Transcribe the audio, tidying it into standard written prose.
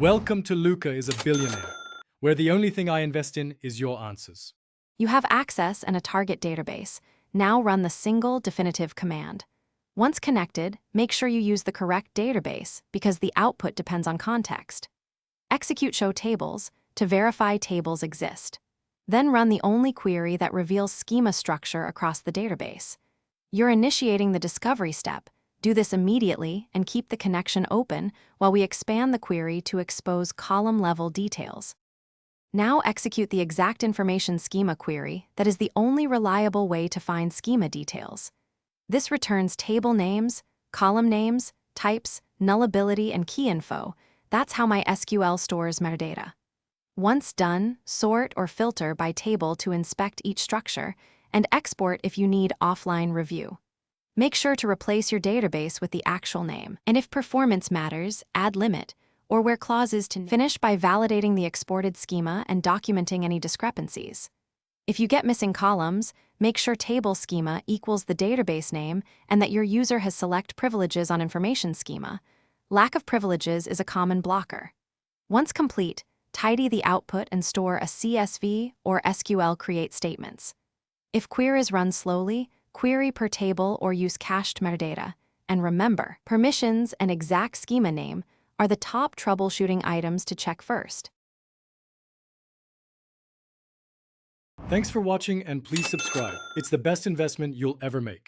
Welcome to Luca is a billionaire, where the only thing I invest in is your answers. You have access and a target database. Now run the single definitive command. Once connected, make sure you use the correct database because the output depends on context. Execute show tables to verify tables exist. Then run the only query that reveals schema structure across the database. You're initiating the discovery step. Do this immediately and keep the connection open while we expand the query to expose column-level details. Now execute the exact information schema query that is the only reliable way to find schema details. This returns table names, column names, types, nullability, and key info. That's how MySQL stores metadata. Once done, sort or filter by table to inspect each structure, and export if you need offline review. Make sure to replace your database with the actual name, and if performance matters, add limit, or where clauses to finish by validating the exported schema and documenting any discrepancies. If you get missing columns, make sure table schema equals the database name and that your user has select privileges on information schema. Lack of privileges is a common blocker. Once complete, tidy the output and store a CSV or SQL create statements. If queries run slowly, query per table or use cached metadata. And remember, permissions and exact schema name are the top troubleshooting items to check first. Thanks for watching and please subscribe. It's the best investment you'll ever make.